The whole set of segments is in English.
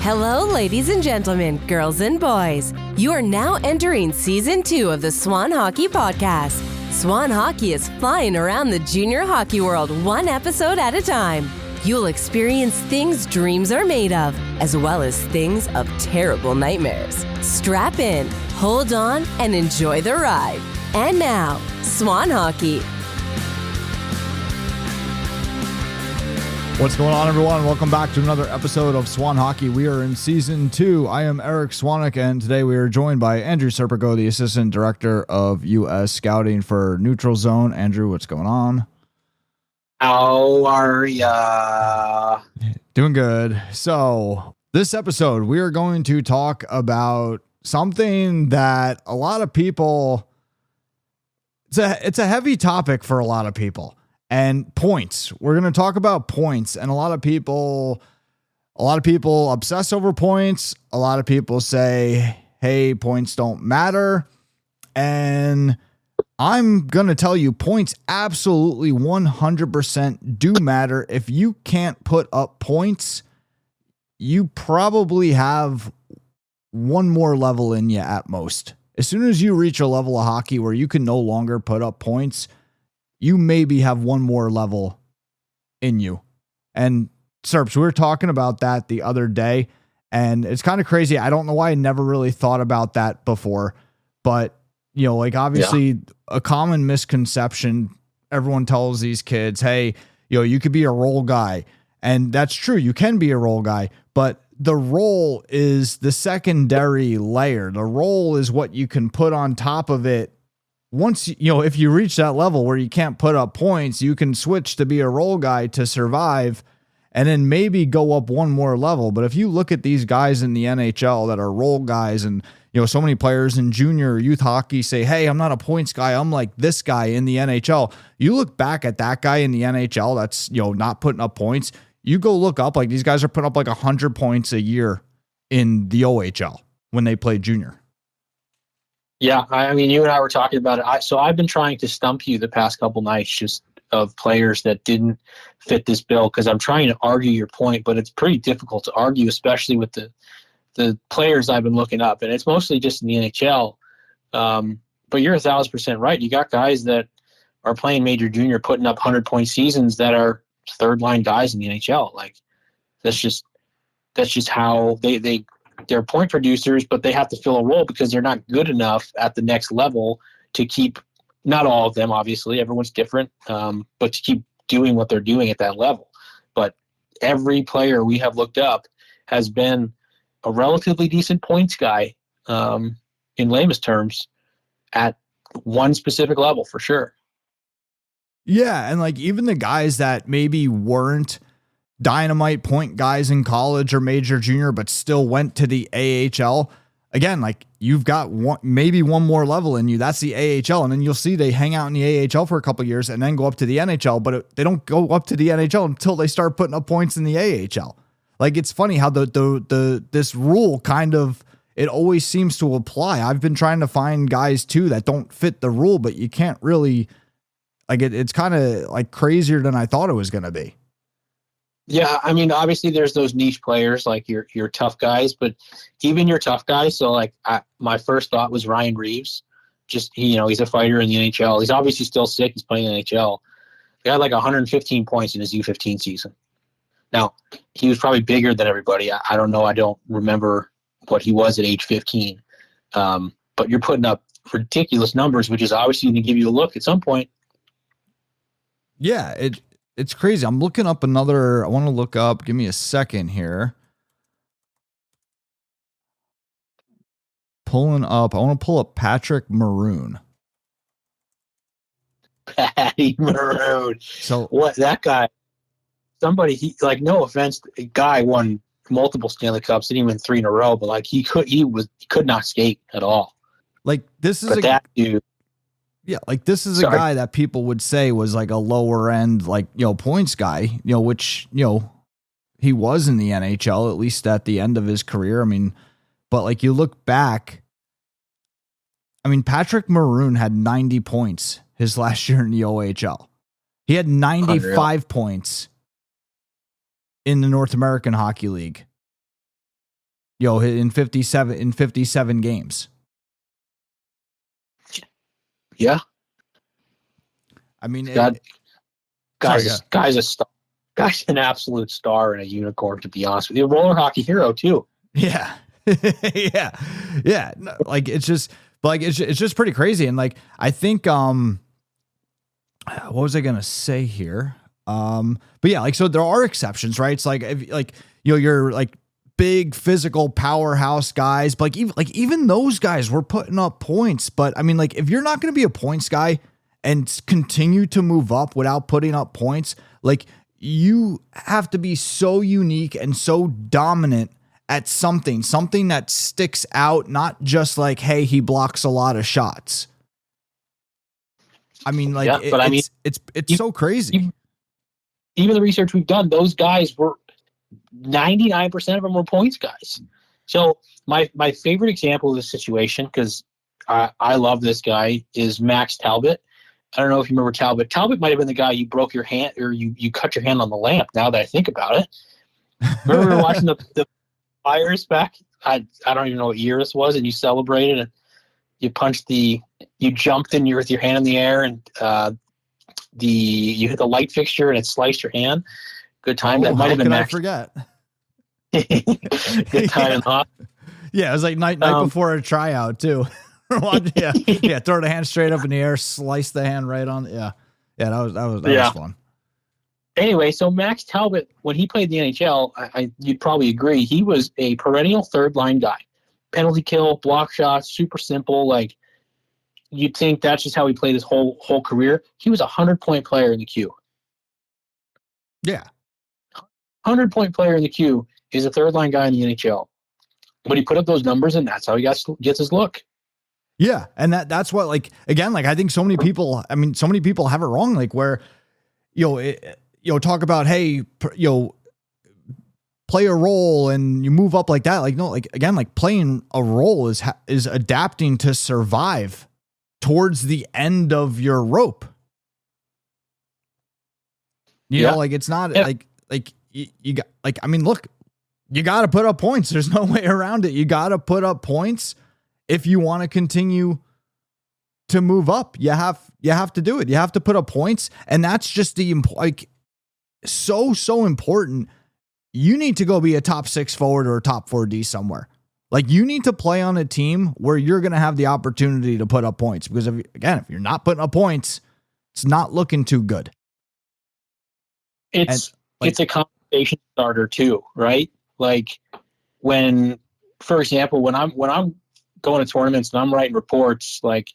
Hello, ladies and gentlemen, girls and boys. You are now entering Season 2 of the Swan Hockey Podcast. Swan Hockey is flying around the junior hockey world one episode at a time. You'll experience things dreams are made of, as well as things of terrible nightmares. Strap in, hold on, and enjoy the ride. And now, Swan Hockey. What's going on, everyone? Welcome back to another episode of Swan Hockey. We are in Season 2. I am Eric Swanek, and today we are joined by Andrew Serpico, the Assistant Director of U.S. Scouting for Neutral Zone. Andrew, what's going on? How are ya? Doing good. So, this episode, we are going to talk about something that a lot of people... It's a heavy topic for a lot of people. And points. We're going to talk about points, and a lot of people obsess over points. A lot of people say, hey, points don't matter. And I'm going to tell you, points absolutely 100% do matter. If you can't put up points, you probably have one more level in you at most. As soon as you reach a level of hockey where you can no longer put up points, you maybe have one more level in you. And Serps, we were talking about that the other day, and it's kind of crazy. I don't know why I never really thought about that before, but you know, like obviously a common misconception, everyone tells these kids, hey, you know, you could be a role guy. And that's true. You can be a role guy, but the role is the secondary layer. The role is what you can put on top of it. Once, you know, if you reach that level where you can't put up points, you can switch to be a role guy to survive and then maybe go up one more level. But if you look at these guys in the NHL that are role guys, and, you know, so many players in junior or youth hockey say, hey, I'm not a points guy. I'm like this guy in the NHL. You look back at that guy in the NHL that's, you know, not putting up points. You go look up, like these guys are putting up like 100 points a year in the OHL when they play junior. Yeah, I mean, you and I were talking about it. So I've been trying to stump you the past couple nights just of players that didn't fit this bill, because I'm trying to argue your point, but it's pretty difficult to argue, especially with the players I've been looking up. And it's mostly just in the NHL. But you're 1,000% right. You got guys that are playing major junior, putting up 100-point seasons that are third-line guys in the NHL. Like, that's just how they're point producers, but they have to fill a role because they're not good enough at the next level to keep, not all of them, obviously, everyone's different, but to keep doing what they're doing at that level. But every player we have looked up has been a relatively decent points guy, in layman's terms, at one specific level for sure. Yeah, and like even the guys that maybe weren't dynamite point guys in college or major junior, but still went to the AHL. Again, like you've got maybe one more level in you. That's the AHL. And then you'll see they hang out in the AHL for a couple of years and then go up to the NHL, but they don't go up to the NHL until they start putting up points in the AHL. Like it's funny how this rule kind of, it always seems to apply. I've been trying to find guys too that don't fit the rule, but you can't really, like it's kind of like crazier than I thought it was going to be. Yeah, I mean, obviously there's those niche players like your tough guys, but even your tough guys. So like my first thought was Ryan Reeves. Just, you know, he's a fighter in the NHL. He's obviously still sick. He's playing in the NHL. He had like 115 points in his U15 season. Now, he was probably bigger than everybody. I don't know. I don't remember what he was at age 15. But you're putting up ridiculous numbers, which is obviously going to give you a look at some point. Yeah, it's crazy. I'm looking up another. I want to look up. Give me a second here. Pulling up. I want to pull up Patrick Maroon. Patty Maroon. So what, that guy? Somebody, he, like, no offense, a guy won multiple Stanley Cups, didn't even win 3 in a row, but like he could not skate at all. Like this is but that dude. Yeah, like this is a guy that people would say was like a lower end, like, you know, points guy, you know, which, you know, he was in the NHL, at least at the end of his career. I mean, but like you look back, I mean, Patrick Maroon had 90 points his last year in the OHL. He had 95 points in the North American Hockey League. in 57 games. Yeah. I mean, guy's a star. Guy's an absolute star and a unicorn, to be honest with you. A roller hockey hero too. Yeah. Yeah. No, like it's just pretty crazy. And like, I think, what was I going to say here? But yeah, like, so there are exceptions, right? It's like, if, like, you're like big physical powerhouse guys, but even those guys were putting up points. But I mean, like, if you're not going to be a points guy and continue to move up without putting up points, like, you have to be so unique and so dominant at something that sticks out, not just like, hey, he blocks a lot of shots. I mean, like, it's so crazy. Even the research we've done, those guys were 99% of them were points guys. So my favorite example of this situation, because I love this guy, is Max Talbot. I don't know if you remember Talbot. Talbot might have been the guy you broke your hand or you cut your hand on the lamp, now that I think about it. Remember we were watching the Flyers back? I don't even know what year this was, and you celebrated and you jumped in with your hand in the air, and you hit the light fixture and it sliced your hand. Good time. That might have been Max. I forget. Good time. Yeah, it was like night before a tryout too. Yeah, throw the hand straight up in the air, slice the hand right on. Yeah, that was fun. Anyway, so Max Talbot, when he played in the NHL, you'd probably agree, he was a perennial third line guy. Penalty kill, block shots, super simple. Like, you'd think that's just how he played his whole career. He was a 100-point player in the queue. Yeah, 100-point player in the queue is a third line guy in the NHL. But he put up those numbers, and that's how he gets his look. Yeah, and that's what, like, again, like, I think so many people have it wrong, like, where talk about, hey, play a role and you move up like that. Like, no, like, again, like, playing a role is adapting to survive towards the end of your rope. You know, like, it's not like you got, like, I mean, look, you got to put up points. There's no way around it. You got to put up points if you want to continue to move up. You have to do it. You have to put up points, and that's just so important. You need to go be a top 6 forward or a top 4D somewhere. Like, you need to play on a team where you're going to have the opportunity to put up points, because if you're not putting up points, it's not looking too good. It's a conversation starter too, right? Like, when, for example, when I'm going to tournaments and I'm writing reports, like,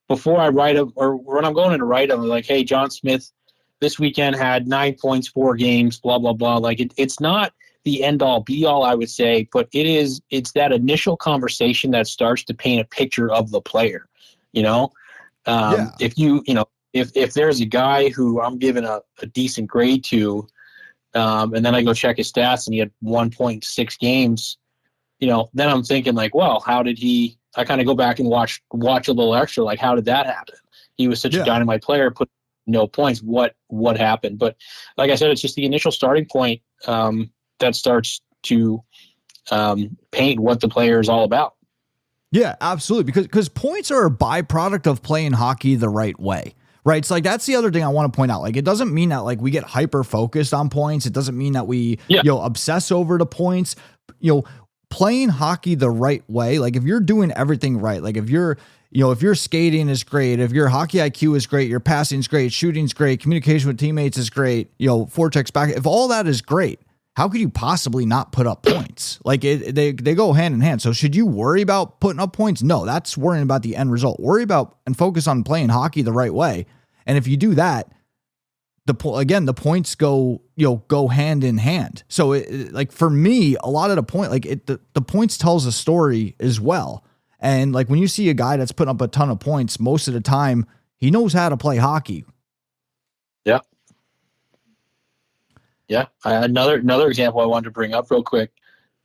before I write them, or when I'm going in to write them, like, hey, John Smith this weekend had 9 points, 4 games, blah, blah, blah. Like, it's not the end all be all, I would say, but it's that initial conversation that starts to paint a picture of the player, If there's a guy who I'm giving a decent grade to, and then I go check his stats and he had 1.6 games, then I'm thinking, like, well, how did he? I kind of go back and watch a little extra. Like, how did that happen? He was such a dynamite player, put no points. What happened? But like I said, it's just the initial starting point that starts to paint what the player is all about. Yeah, absolutely. Because points are a byproduct of playing hockey the right way. Right. So, like, that's the other thing I want to point out. Like, it doesn't mean that, like, we get hyper focused on points. It doesn't mean that we, obsess over the points. Playing hockey the right way. Like, if you're doing everything right, like, if you're skating is great, if your hockey IQ is great, your passing is great, shooting's great, communication with teammates is great, forechecks back. If all that is great, how could you possibly not put up points? Like, they go hand in hand. So should you worry about putting up points? No, that's worrying about the end result. Worry about and focus on playing hockey the right way. And if you do that, the points go hand in hand. So like, for me, a lot of the point, like, the points tells a story as well. And like, when you see a guy that's putting up a ton of points, most of the time he knows how to play hockey. Yeah. Yeah. Another example I wanted to bring up real quick,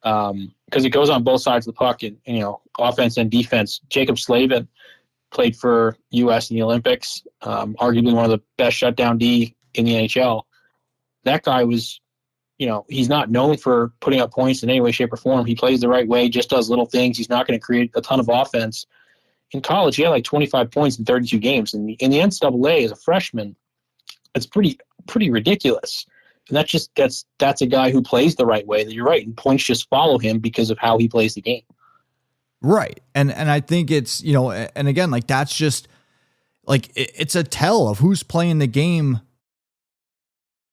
because it goes on both sides of the puck, and offense and defense. Jacob Slavin played for U.S. in the Olympics, arguably one of the best shutdown D in the NHL. That guy was, he's not known for putting up points in any way, shape, or form. He plays the right way, just does little things. He's not going to create a ton of offense. In college, he had like 25 points in 32 games. In the NCAA as a freshman, it's pretty ridiculous. And that's a guy who plays the right way. That you're right, and points just follow him because of how he plays the game. Right. And I think it's, and again, like that's just like it's a tell of who's playing the game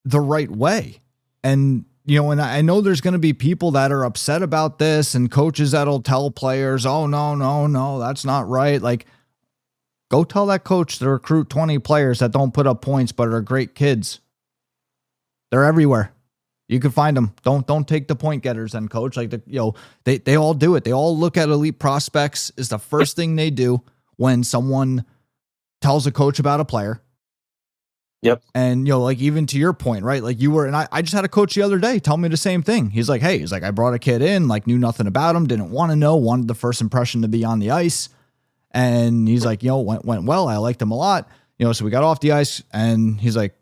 the right way. And, and I know there's going to be people that are upset about this and coaches that'll tell players, oh, no, that's not right. Like, go tell that coach to recruit 20 players that don't put up points but are great kids. They're everywhere. You can find them. Don't take the point getters and coach. Like, they all do it. They all look at elite prospects is the first thing they do when someone tells a coach about a player. Yep. And, like even to your point, right? Like I just had a coach the other day tell me the same thing. He's like, I brought a kid in, like knew nothing about him, didn't want to know, wanted the first impression to be on the ice. And he's like, went well. I liked him a lot. So we got off the ice and he's like,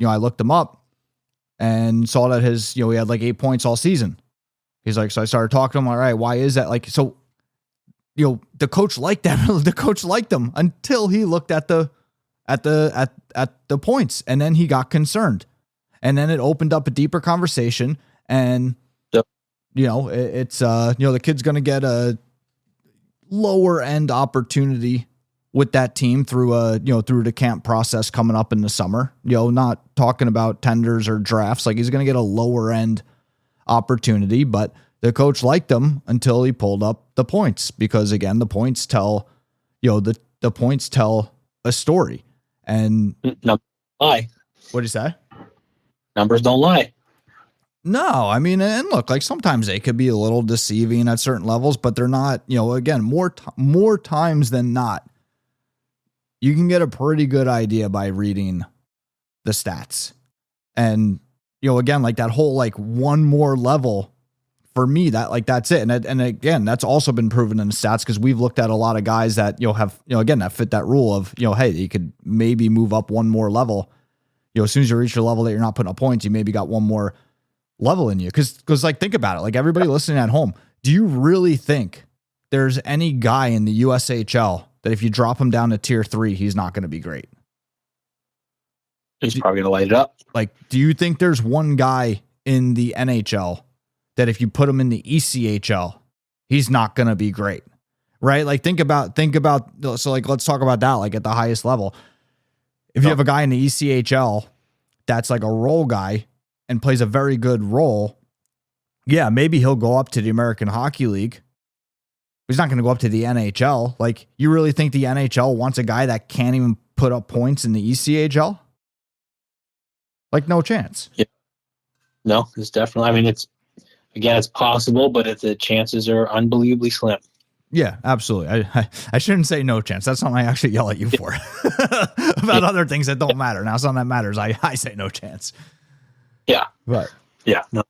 I looked him up and saw that he had like 8 points all season. He's like, so I started talking to him. All right, why is that? Like, so, the coach liked them. The coach liked them until he looked at the points, and then he got concerned, and then it opened up a deeper conversation. And yep. It's the kid's going to get a lower end opportunity with that team through the camp process coming up in the summer. Not talking about tenders or drafts. Like, he's going to get a lower end opportunity, but the coach liked him until he pulled up the points, because again, the points tell the points tell a story. And no lie. What do you say? Numbers don't lie. No, I mean, and look, like sometimes they could be a little deceiving at certain levels, but they're not. Again, more times than not, you can get a pretty good idea by reading the stats. And again, like that whole like one more level for me, that's it. And again, that's also been proven in the stats, because we've looked at a lot of guys that have again that fit that rule of hey, you could maybe move up one more level. As soon as you reach your level that you're not putting up points, you maybe got one more level in you. Because like, think about it. Like, everybody listening at home, do you really think there's any guy in the USHL that if you drop him down to tier 3, he's not going to be great? He's probably going to light it up. Like, do you think there's one guy in the NHL that if you put him in the ECHL, he's not going to be great? Right? Like, think about, so like, let's talk about that, like at the highest level. If you have a guy in the ECHL that's like a role guy and plays a very good role, yeah, maybe he'll go up to the American Hockey League. He's not going to go up to the NHL. Like, you really think the NHL wants a guy that can't even put up points in the ECHL? Like, no chance. Yeah. No, it's definitely, I mean, it's possible, but the chances are unbelievably slim. Yeah, absolutely. I shouldn't say no chance. That's something I actually yell at you for. About other things that don't matter. Now, something that matters, I say no chance. Yeah. But yeah, no,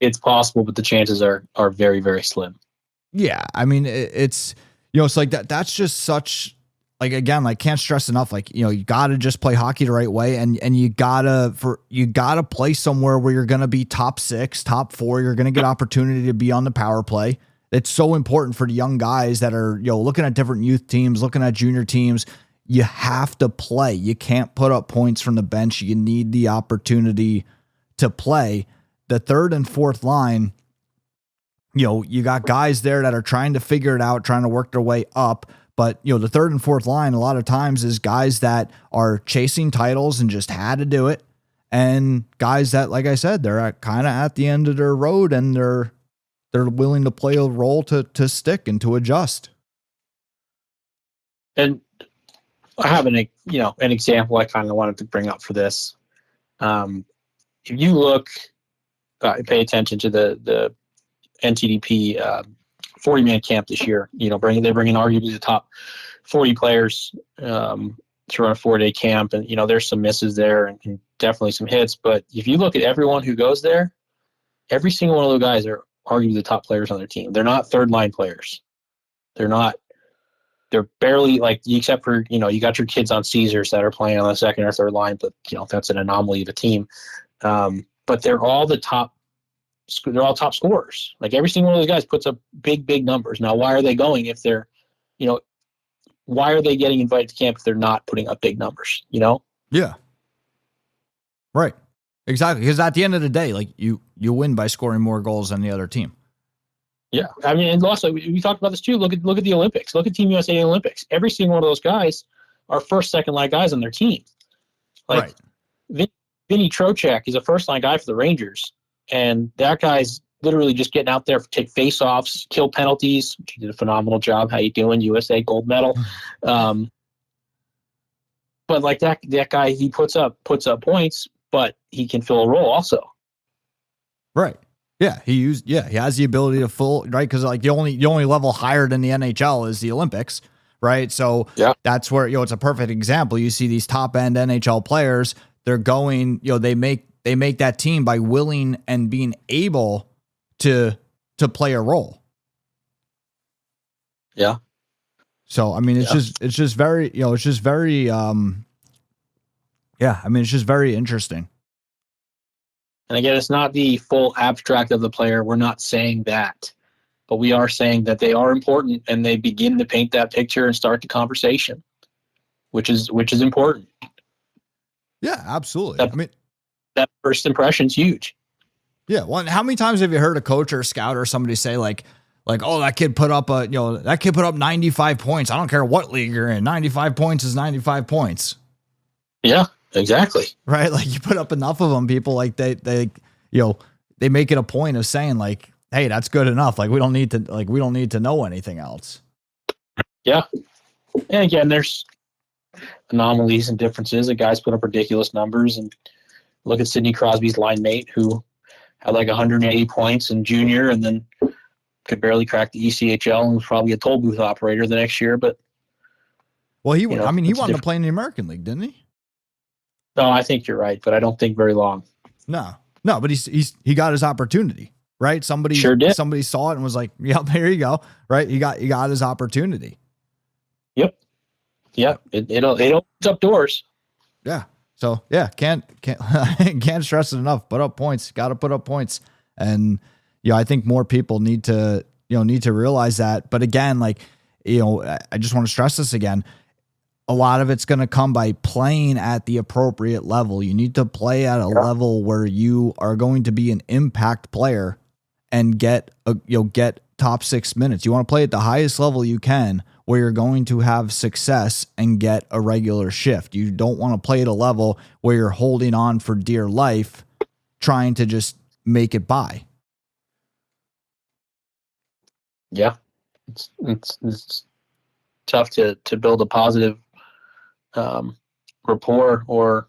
it's possible, but the chances are very, very slim. Yeah. I mean, it's, it's like that's just such, like, again, like, can't stress enough. Like, you got to just play hockey the right way. And you gotta play somewhere where you're going to be top 6, top 4. You're going to get opportunity to be on the power play. It's so important for the young guys that are, looking at different youth teams, looking at junior teams. You have to play. You can't put up points from the bench. You need the opportunity to play. The third and fourth line, you got guys there that are trying to figure it out, trying to work their way up. But, the third and fourth line, a lot of times, is guys that are chasing titles and just had to do it. And guys that, like I said, they're kind of at the end of their road, and they're willing to play a role to stick and to adjust. And I have an example I kind of wanted to bring up for this. If you look, pay attention to the NTDP 40-man camp this year. They're bringing arguably the top 40 players to run a 4-day camp, and there's some misses there and definitely some hits. But if you look at everyone who goes there, every single one of those guys are arguably the top players on their team. They're not third line players. They're barely, like, except for, you got your kids on Caesars that are playing on the second or third line, but that's an anomaly of a team. But they're all the top they're all top scorers. Like every single one of those guys puts up big numbers. Now, why are they going if they're, why are they getting invited to camp if they're not putting up big numbers? Yeah. Right. Exactly. Because at the end of the day, like you win by scoring more goals than the other team. Yeah. I mean, and also we talked about this too. Look at the Olympics. Look at Team USA Olympics. Every single one of those guys are first, second line guys on their team. Like Vinny Trocheck is a first line guy for the Rangers. And that guy's literally just getting out there to take face-offs, kill penalties. He did a phenomenal job. How you doing? USA gold medal. But like that guy, he puts up points, but he can fill a role also. Right. Yeah. He has the ability to fill, right? Because like the only level higher than the NHL is the Olympics, right? So that's where, it's a perfect example. You see these top end NHL players, they're going, they make that team by willing and being able to play a role. Yeah. So, I mean, it's just very, it's just very, I mean, it's just very interesting. And again, it's not the full abstract of the player. We're not saying that, but we are saying that they are important and they begin to paint that picture and start the conversation, which is important. Yeah, absolutely. That first impression is huge. Yeah. Well, how many times have you heard a coach or a scout or somebody say like, oh, that kid put up 95 points. I don't care what league you're in. 95 points is 95 points. Yeah, exactly. Right. Like you put up enough of them, people like they make it a point of saying like, hey, that's good enough. Like we don't need to know anything else. Yeah. And again, there's anomalies and differences. The guys put up ridiculous numbers, and look at Sidney Crosby's line mate who had like 180 points in junior and then could barely crack the ECHL and was probably a toll booth operator the next year. But he wanted to play in the American League, didn't he? No, I think you're right, but I don't think very long. No, but he got his opportunity, right? Somebody sure did. Somebody saw it and was like, "Yep, here you go." Right? He got his opportunity. Yep. Yeah, it opens up doors. Yeah. So yeah, can't stress it enough. Put up points. Got to put up points, and I think more people need to realize that. But again, like I just want to stress this again. A lot of it's going to come by playing at the appropriate level. You need to play at a level where you are going to be an impact player and get top 6 minutes. You want to play at the highest level you can where you're going to have success and get a regular shift. You don't want to play at a level where you're holding on for dear life, trying to just make it by. Yeah. It's tough to build a positive rapport or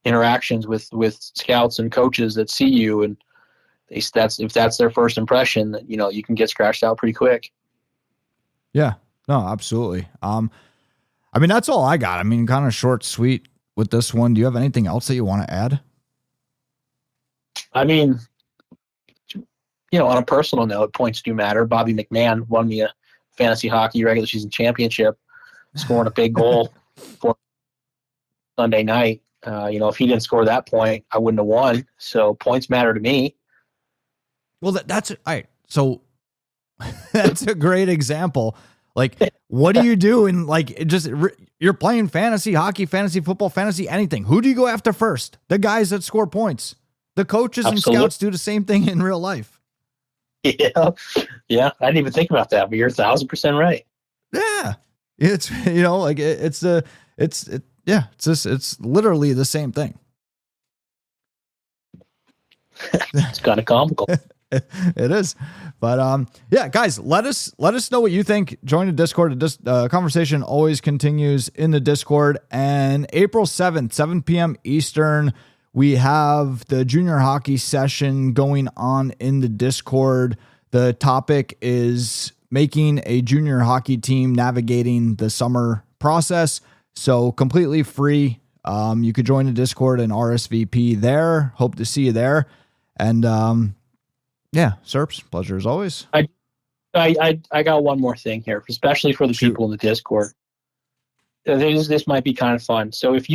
interactions with scouts and coaches that see you, and if that's their first impression, that you can get scratched out pretty quick. Yeah, no, absolutely. I mean, that's all I got. I mean, kind of short, sweet with this one. Do you have anything else that you want to add? I mean, on a personal note, points do matter. Bobby McMahon won me a fantasy hockey regular season championship, scoring a big goal for Sunday night. If he didn't score that point, I wouldn't have won. So points matter to me. Well, that's all right. So that's a great example. Like, what do you do? And like, you're playing fantasy hockey, fantasy football, fantasy anything. Who do you go after first? The guys that score points. The coaches Absolutely. And scouts do the same thing in real life. Yeah. I didn't even think about that, but you're 1,000% right. Yeah. It's, it's literally the same thing. It's kind of comical. It is. But yeah, guys, let us know what you think. Join the Discord. The conversation always continues in the Discord. And April 7th, 7 p.m. Eastern, we have the junior hockey session going on in the Discord. The topic is making a junior hockey team, navigating the summer process. So completely free. You could join the Discord and RSVP there. Hope to see you there. And yeah, Serps, pleasure as always. I got one more thing here, especially for the people in the Discord. This might be kind of fun. So if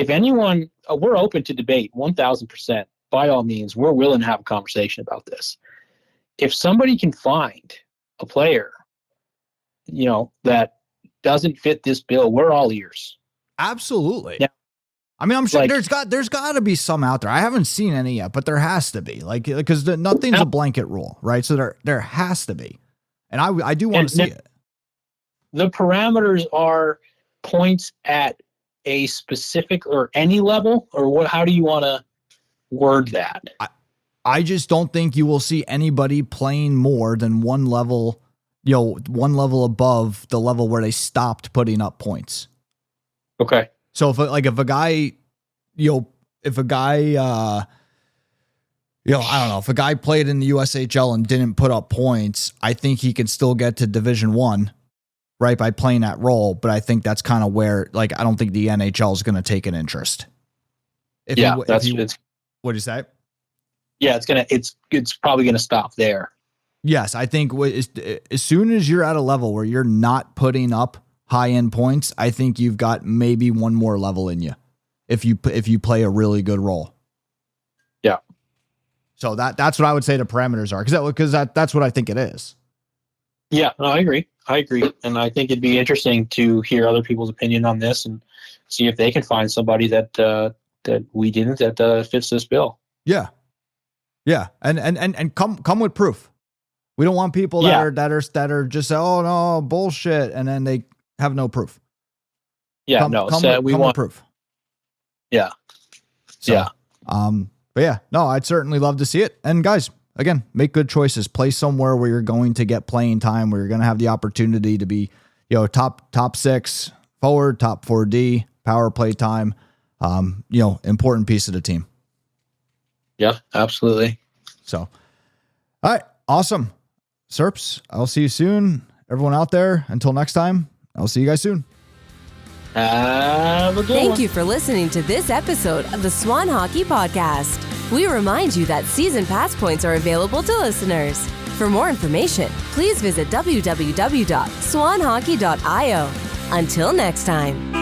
anyone, we're open to debate 1,000%. by all means, we're willing to have a conversation about this. If somebody can find a player, that doesn't fit this bill, we're all ears. Absolutely. Yeah. I mean, I'm sure there's got to be some out there. I haven't seen any yet, but there has to be, because nothing's a blanket rule, right? So there has to be, and I do want to see it. The parameters are points at a specific or any level, or what? How do you want to word that? I just don't think you will see anybody playing more than one level above the level where they stopped putting up points. Okay. So if a guy, I don't know, if a guy played in the USHL and didn't put up points, I think he can still get to Division I, right, by playing that role. But I think that's kind of where, I don't think the NHL is going to take an interest. What do you say? Yeah, it's probably going to stop there. Yes, I think as soon as you're at a level where you're not putting up high-end points, I think you've got maybe one more level in you if you play a really good role. Yeah. So that's what I would say the parameters are, because that's what I think it is. Yeah, no, I agree, and I think it'd be interesting to hear other people's opinion on this and see if they can find somebody that we didn't that fits this bill. Yeah, yeah, and come with proof. We don't want people that are just oh no bullshit, and then they have no proof. Yeah, come with proof. Yeah, so, but yeah, no, I'd certainly love to see it. And guys, again, make good choices. Play somewhere where you're going to get playing time, where you're going to have the opportunity to be, top 6 forward, top 4D, power play time. Important piece of the team. Yeah, absolutely. So, all right, awesome. Serps, I'll see you soon. Everyone out there, until next time, I'll see you guys soon. Thank you for listening to this episode of the Swan Hockey Podcast. We remind you that season pass points are available to listeners. For more information, please visit www.swanhockey.io. Until next time.